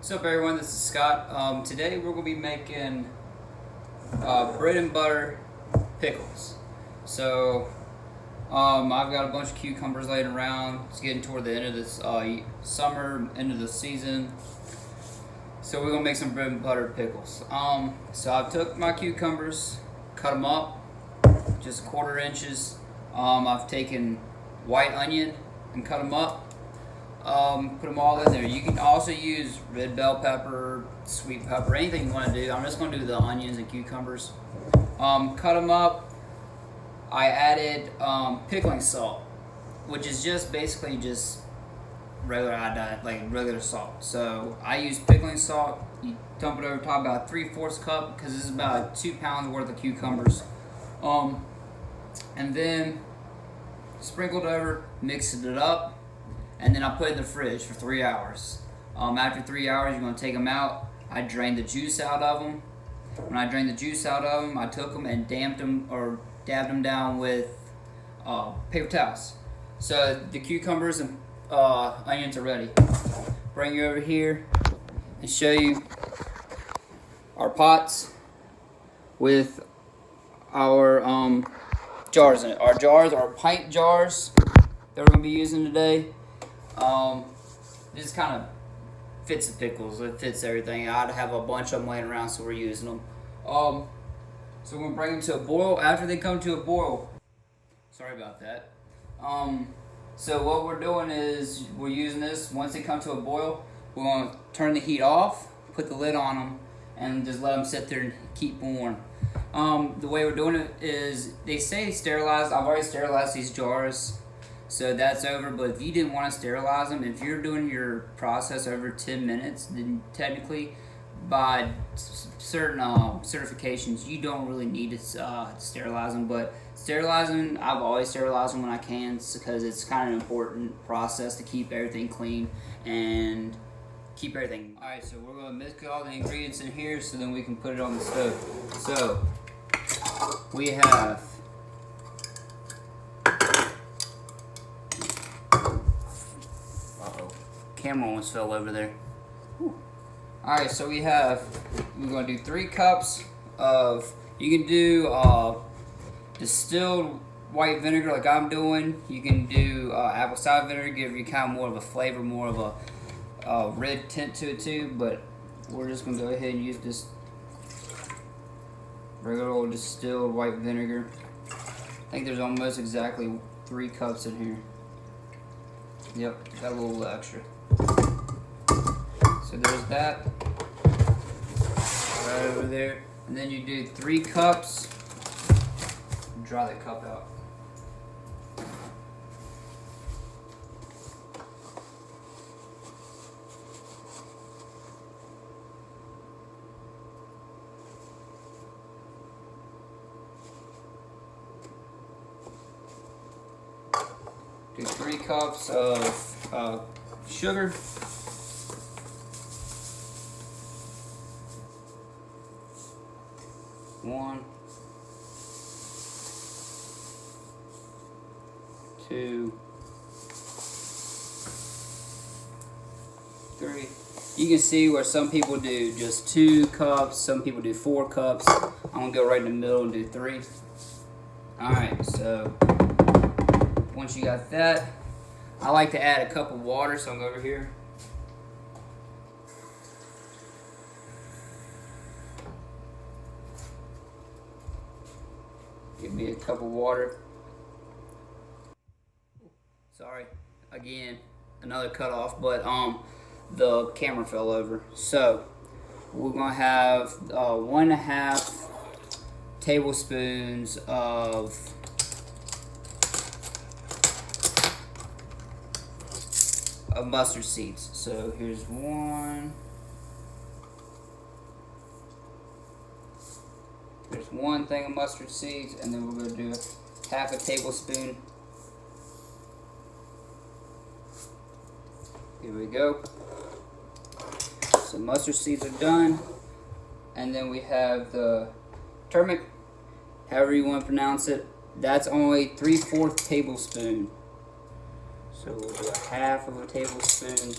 What's up, everyone? This is Scott. Today we're going to be making bread and butter pickles. So I've got a bunch of cucumbers laying around. It's getting toward the end of this summer, end of the season. So we're going to make some bread and butter pickles. So I took my cucumbers, cut them up, just 1/4 inches. I've taken white onion and cut them up. Put them all in there. You can also use red bell pepper, sweet pepper, anything you want to do. I'm just going to do the onions and cucumbers. Cut them up. I added pickling salt, which is just basically just regular iodine, like regular salt. So I use pickling salt. You dump it over top, about 3/4 cup, because this is about 2 pounds worth of cucumbers. And then sprinkled over, mixed it up. And then I put it in the fridge for 3 hours. After 3 hours, you're going to take them out. I drained the juice out of them. When I drained the juice out of them, I took them and dabbed them down with paper towels. So the cucumbers and onions are ready. Bring you over here and show you our pots with our jars in it. Our jars are pint jars that we're going to be using today. This kind of fits the pickles. It fits everything. I'd have a bunch of them laying around, so we're using them. So we're gonna bring them to a boil. After they come to a boil, sorry about that. So what we're doing is we're using this. Once they come to a boil, we're gonna turn the heat off, put the lid on them, and just let them sit there and keep warm. The way we're doing it is they say sterilized. I've already sterilized these jars. So that's over, but if you didn't want to sterilize them, if you're doing your process over 10 minutes, then technically by certain certifications, you don't really need to sterilize them. But sterilizing, I've always sterilized them when I can, because it's kind of an important process to keep everything clean and keep everything. Alright, so we're going to mix all the ingredients in here so then we can put it on the stove. So we have camera almost fell over there. Alright, so we're going to do 3 cups of, you can do distilled white vinegar like I'm doing. You can do apple cider vinegar, give you kind of more of a flavor, more of a red tint to it too, but we're just going to go ahead and use this regular old distilled white vinegar. I think there's almost exactly 3 cups in here. Yep, got a little extra. So there's that right over there, and then you do 3 cups. Dry the cup out. Do 3 cups of sugar. One, 2, 3. You can see where some people do just 2 cups, some people do 4 cups. I'm gonna go right in the middle and do 3. Alright, so once you got that, I like to add a cup of water, so I'm going to go over here. Give me a cup of water. Sorry, again, another cut off, but the camera fell over. So we're gonna have 1.5 tablespoons of mustard seeds. So here's 1. There's 1 thing of mustard seeds, and then we're going to do 1/2 tablespoon. Here we go. So mustard seeds are done. And then we have the turmeric, however you want to pronounce it. That's only 3/4 tablespoon. So we'll do 1/2 tablespoon.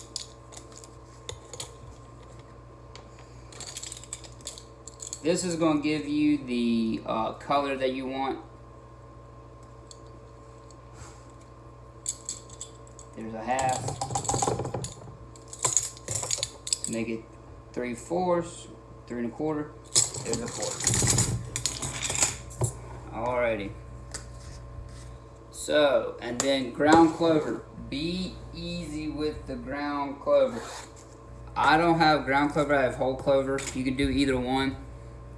This is going to give you the color that you want. There's a half. Make it 3/4, 3 1/4. There's a 1/4. Alrighty. So, and then ground clover. Be easy with the ground clover. I don't have ground clover, I have whole clover. You can do either one,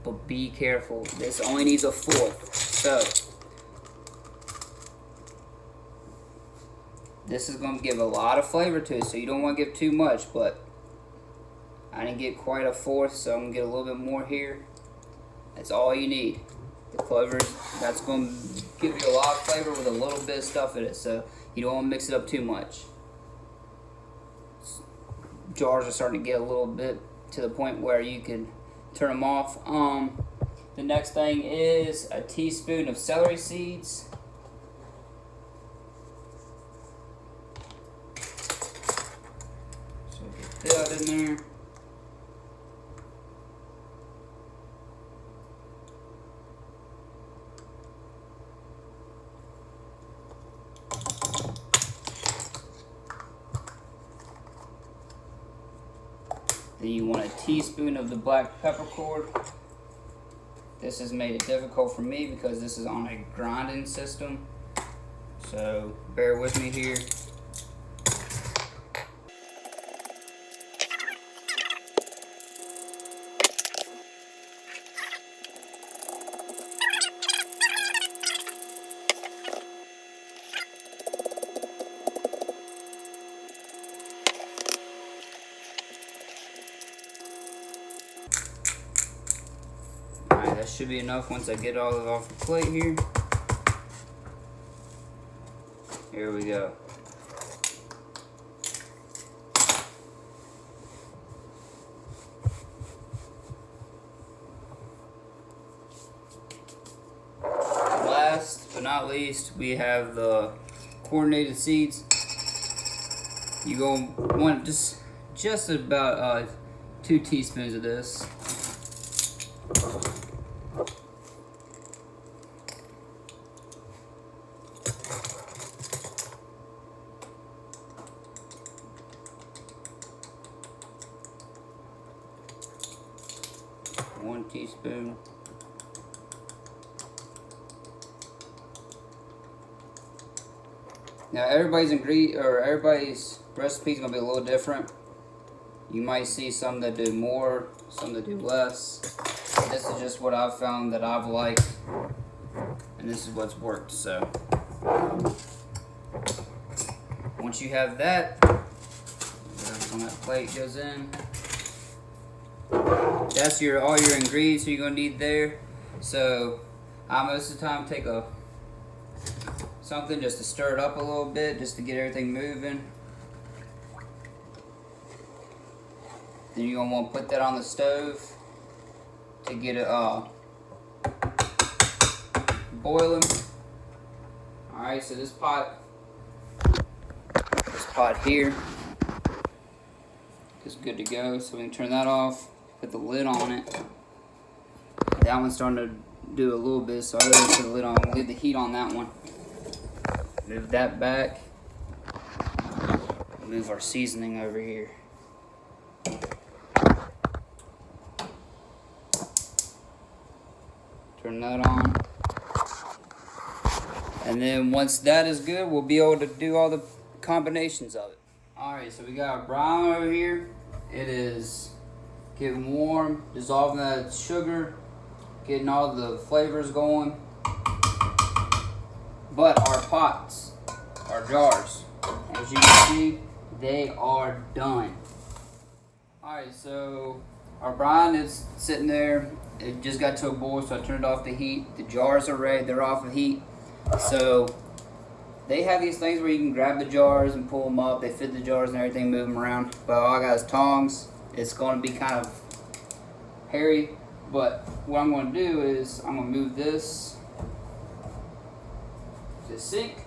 but be careful. This only needs a 1/4. So, this is going to give a lot of flavor to it, so you don't want to give too much, but I didn't get quite a 1/4, so I'm going to get a little bit more here. That's all you need. The clover, that's going to give you a lot of flavor with a little bit of stuff in it, so you don't want to mix it up too much. Jars are starting to get a little bit to the point where you can turn them off. The next thing is a teaspoon of celery seeds. So get that in there. Then you want a teaspoon of the black peppercorn. This has made it difficult for me because this is on a grinding system. So bear with me here. That should be enough once I get all of it off the plate here. Here we go. Last but not least, we have the coordinated seeds. You go want just about 2 teaspoons of this. One teaspoon. Now everybody's recipe is gonna be a little different. You might see some that do more, some that do less. This is just what I've found that I've liked, and this is what's worked. So once you have that, whatever's on that plate goes in. That's all your ingredients you're gonna need there. So I most of the time take something just to stir it up a little bit, just to get everything moving. Then you're gonna want to put that on the stove to get it boiling. All right, so this pot here is good to go. So we can turn that off. Put the lid on it. That one's starting to do a little bit, so I gotta put the lid on. Leave the heat on that one. Move that back. Move our seasoning over here. Turn that on. And then once that is good, we'll be able to do all the combinations of it. Alright, so we got our brown over here. It is getting warm, dissolving that sugar, getting all the flavors going. But our pots, our jars, as you can see, they are done. Alright, so our brine is sitting there. It just got to a boil, so I turned off the heat. The jars are ready, they're off of heat. So they have these things where you can grab the jars and pull them up. They fit the jars and everything, move them around. But all I got is tongs. It's going to be kind of hairy, but what I'm going to do is I'm going to move this to the sink.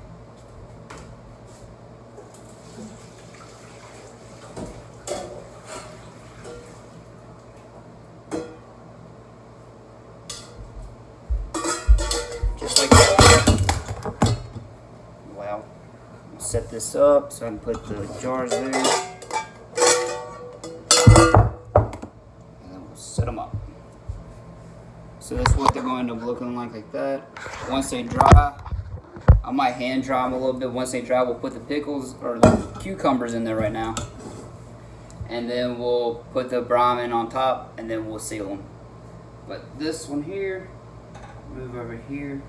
this up so I can put the jars there. And then we'll set them up. So that's what they're going to end up looking like that. Once they dry, I might hand dry them a little bit. Once they dry, we'll put the pickles or the cucumbers in there right now. And then we'll put the brine in on top, and then we'll seal them. But this one here, move over here.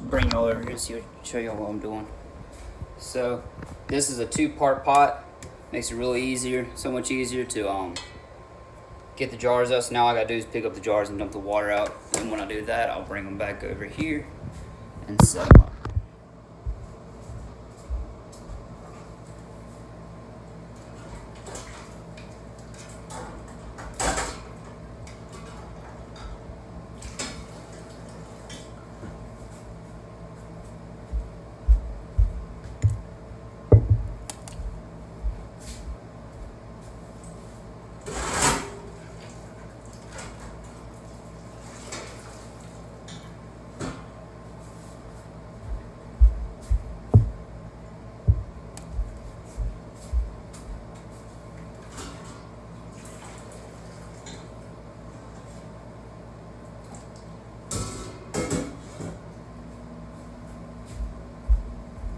Bring it all over here so show you what I'm doing. So this is a 2-part pot. Makes it really easier, so much easier to get the jars out. So now all I gotta do is pick up the jars and dump the water out. And when I do that, I'll bring them back over here and set them up.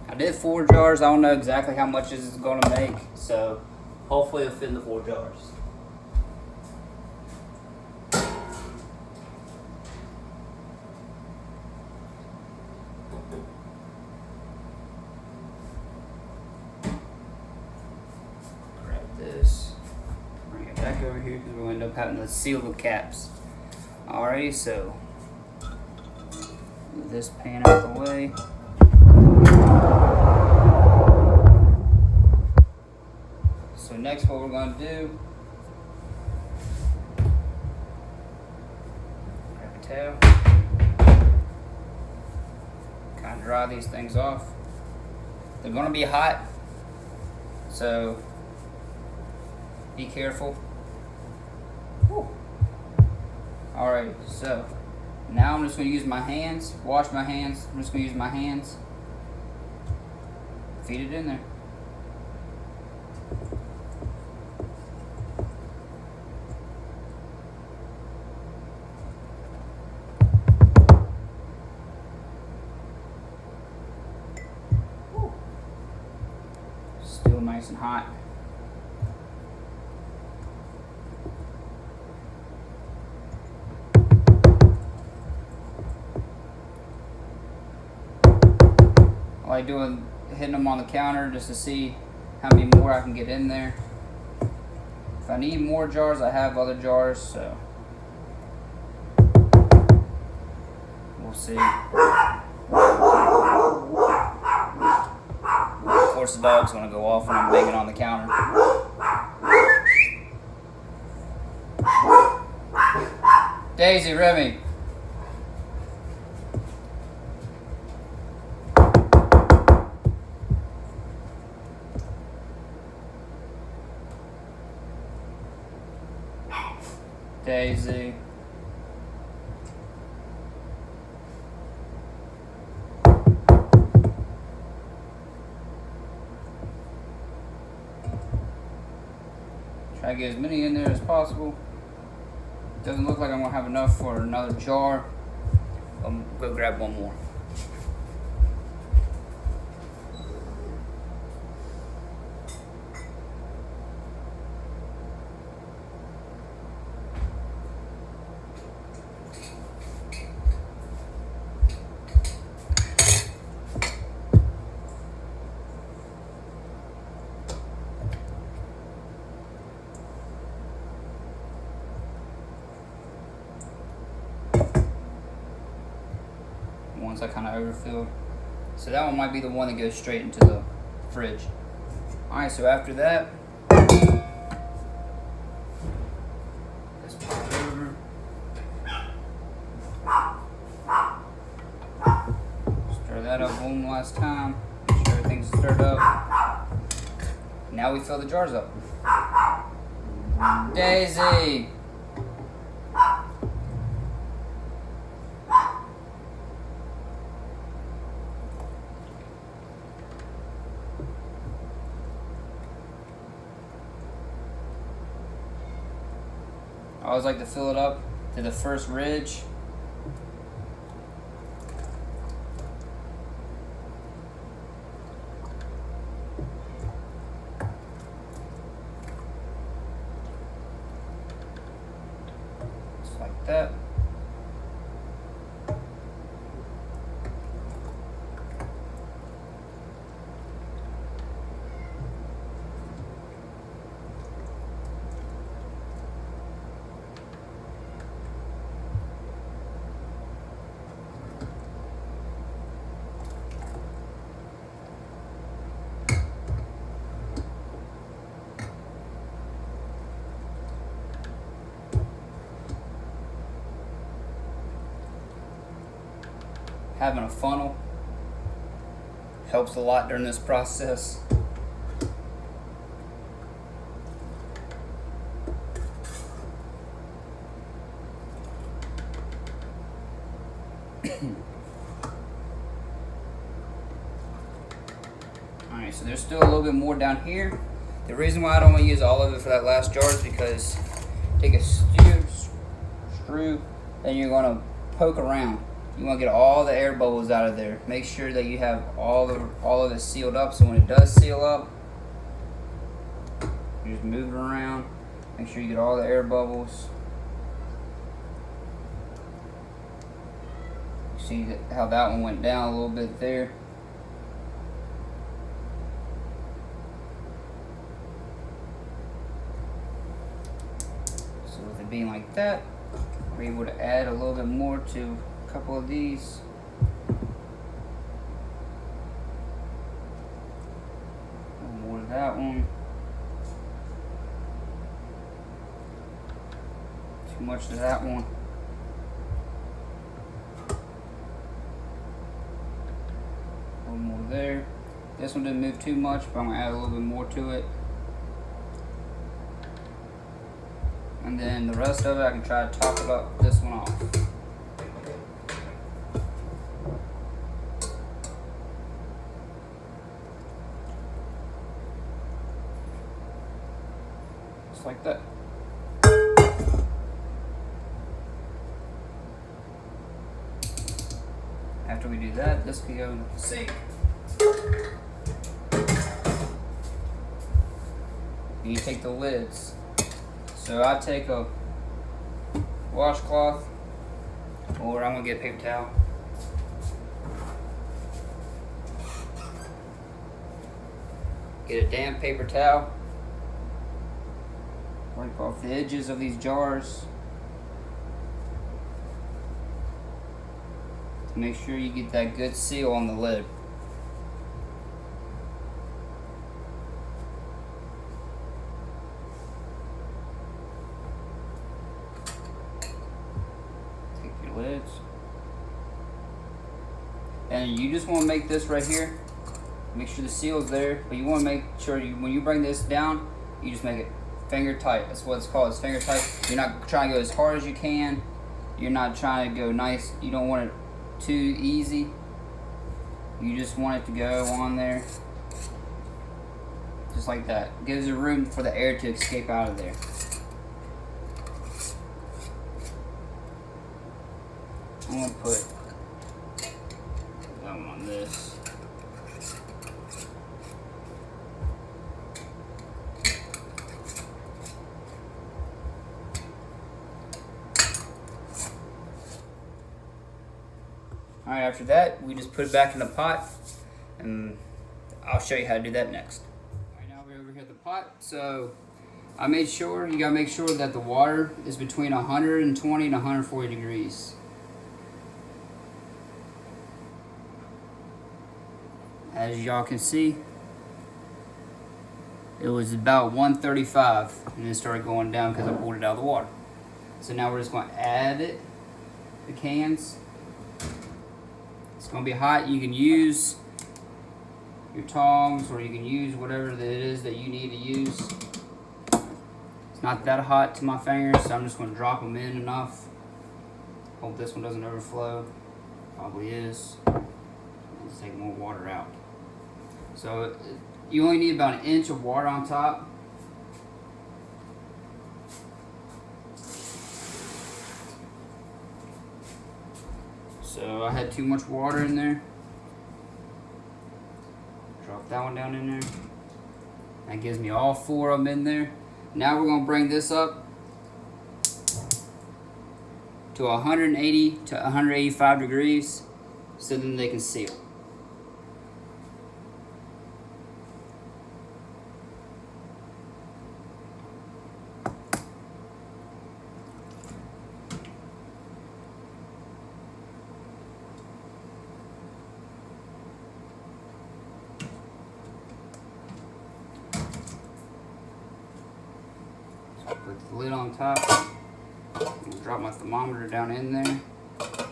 I did 4 jars. I don't know exactly how much this is going to make, so hopefully it'll fit in the 4 jars. Grab this, bring it back over here because we're going to end up having to seal the caps. Alrighty, so move this pan out the way. So next what we're going to do, grab a towel, kind of dry these things off. They're going to be hot, so be careful. Alright, so now I'm just going to use my hands, wash my hands. I'm just going to use my hands, feed it in there. Still nice and hot. I like hitting them on the counter just to see how many more I can get in there. If I need more jars, I have other jars, so we'll see. Of course the dog's gonna go off when I'm banging on the counter. Daisy, Remy. Daisy. Try to get as many in there as possible. Doesn't look like I'm gonna have enough for another jar. I'm gonna grab one more. Once I kind of overfilled. So that one might be the one that goes straight into the fridge. Alright, so after that, that up one last time. Make sure everything's stirred up. Now we fill the jars up. Daisy! I always like to fill it up to the first ridge. Just like that. Having a funnel helps a lot during this process. Alright, so there's still a little bit more down here. The reason why I don't want to use all of it for that last jar is because take a screw and you're going to poke around. You want to get all the air bubbles out of there. Make sure that you have all of it sealed up, so when it does seal up, you just move it around. Make sure you get all the air bubbles. You see how that one went down a little bit there. So with it being like that, we're able to add a little bit more to couple of these. More of that one. Too much of that one. A little more there. This one didn't move too much, but I'm gonna add a little bit more to it. And then the rest of it, I can try to top it up this one off. Like that. After we do that, this can go in the sink. And you take the lids. So I take a washcloth, or I'm gonna get a paper towel. Get a damp paper towel. Wipe off the edges of these jars to make sure you get that good seal on the lid. Take your lids. And you just want to make this right here. Make sure the seal is there, but you want to make sure when you bring this down, you just make it finger tight. That's what it's called. It's finger tight. You're not trying to go as hard as you can. You're not trying to go nice. You don't want it too easy. You just want it to go on there. Just like that. Gives it room for the air to escape out of there. I'm going to put that one on this. Alright, after that, we just put it back in the pot, and I'll show you how to do that next. Alright, now we're over here at the pot, so I made sure, you gotta make sure that the water is between 120 and 140 degrees. As y'all can see, it was about 135, and then it started going down because I pulled it out of the water. So now we're just going to add it, the cans. It's gonna be hot. You can use your tongs, or you can use whatever that it is that you need to use. It's not that hot to my fingers, so I'm just gonna drop them in enough. Hope this one doesn't overflow. Probably is. Let's take more water out. So you only need about 1 inch of water on top. So I had too much water in there. Drop that one down in there. That gives me all 4 of them in there. Now we're gonna bring this up to 180 to 185 degrees so then they can seal. Put the lid on top. Drop my thermometer down in there so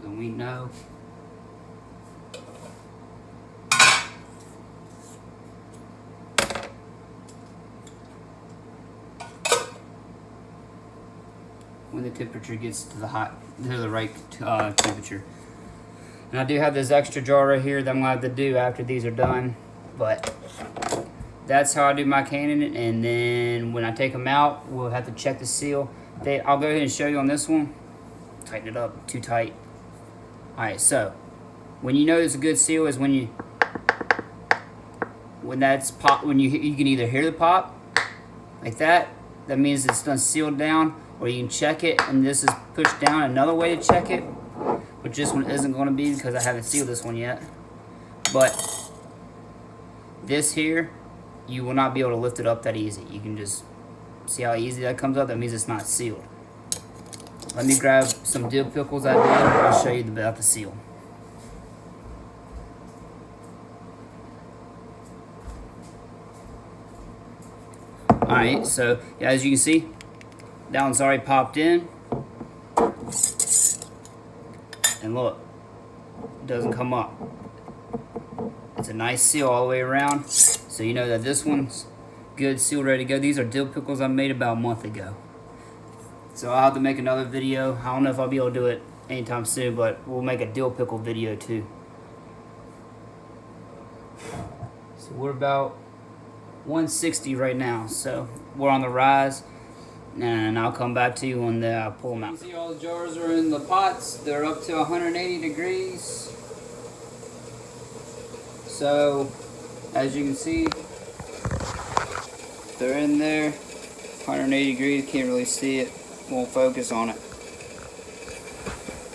then we know. When the temperature gets to the right temperature. And I do have this extra jar right here that I'm gonna have to do after these are done, but that's how I do my canning. And then when I take them out, we'll have to check the seal. I'll go ahead and show you on this one. Tighten it up, too tight. All right, so when you know it's a good seal is when that's pop. When you can either hear the pop like that. That means it's done sealed down, or you can check it and this is pushed down. Another way to check it, which this one isn't going to be because I haven't sealed this one yet. But this here, you will not be able to lift it up that easy. You can just see how easy that comes up. That means it's not sealed. Let me grab some dill pickles I did. I'll show you about the seal. Alright, so yeah, as you can see, that one's already popped in. And look, it doesn't come up. It's a nice seal all the way around. So you know that this one's good, sealed, ready to go. These are dill pickles I made about a month ago. So I'll have to make another video. I don't know if I'll be able to do it anytime soon, but we'll make a dill pickle video too. So we're about 160 right now. So we're on the rise. And I'll come back to you when I pull them out. You see all the jars are in the pots. They're up to 180 degrees. So as you can see, they're in there, 180 degrees, can't really see it, won't focus on it.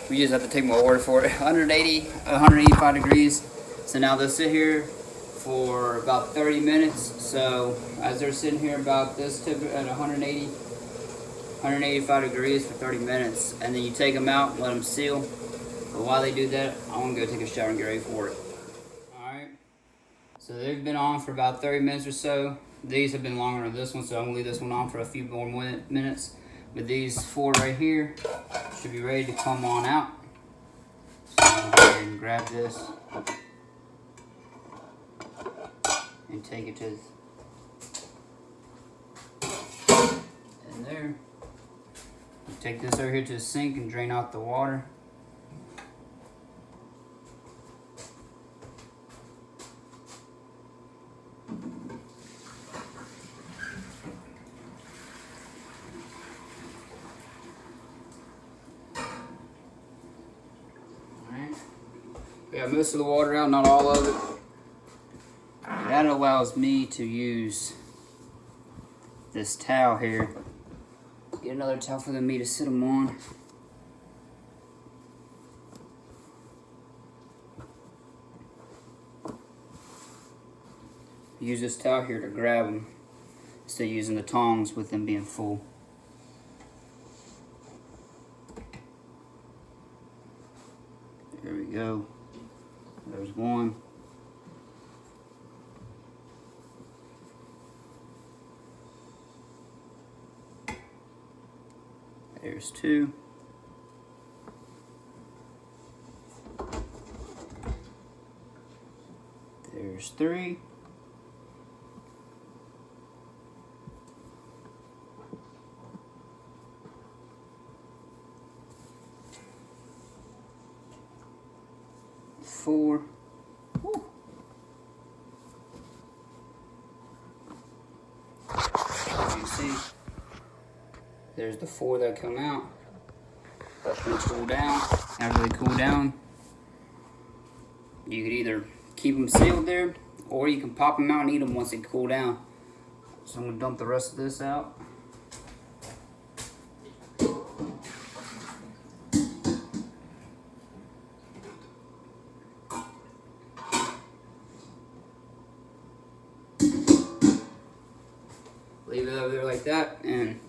We just have to take my word for it. 180, 185 degrees. So now they'll sit here for about 30 minutes. So as they're sitting here about this tip at 180, 185 degrees for 30 minutes. And then you take them out and let them seal. But while they do that, I want to go take a shower and get ready for it. Alright, so they've been on for about 30 minutes or so. These have been longer than this one, so I'm going to leave this one on for a few more minutes. But these 4 right here should be ready to come on out. So I'll go ahead and grab this and take it to in there. Take this over here to the sink and drain out the water. We got most of the water out, not all of it. That allows me to use this towel here. Get another towel for me to sit them on. Use this towel here to grab them instead of using the tongs with them being full. There we go. There's one. There's 2. There's 3. Four. Woo. As you see, there's the 4 that come out. Let them cool down. After they cool down, you could either keep them sealed there, or you can pop them out and eat them once they cool down. So I'm gonna dump the rest of this out. Leave it over there like that, and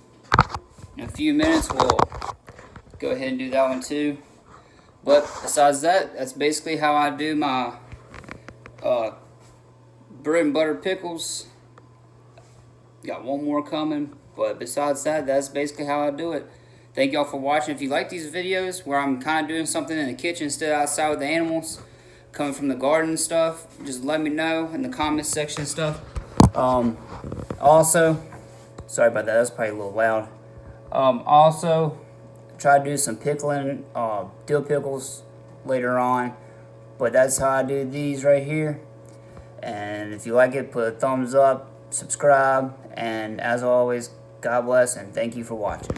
in a few minutes we'll go ahead and do that one too. But besides that, that's basically how I do my bread and butter pickles. Got one more coming, but besides that, that's basically how I do it. Thank y'all for watching. If you like these videos where I'm kind of doing something in the kitchen instead of outside with the animals, coming from the garden and stuff, just let me know in the comments section and stuff. Also, sorry about that, that's probably a little loud. Also, try to do some pickling, dill pickles later on, but that's how I do these right here. And if you like it, put a thumbs up, subscribe, and as always, God bless and thank you for watching.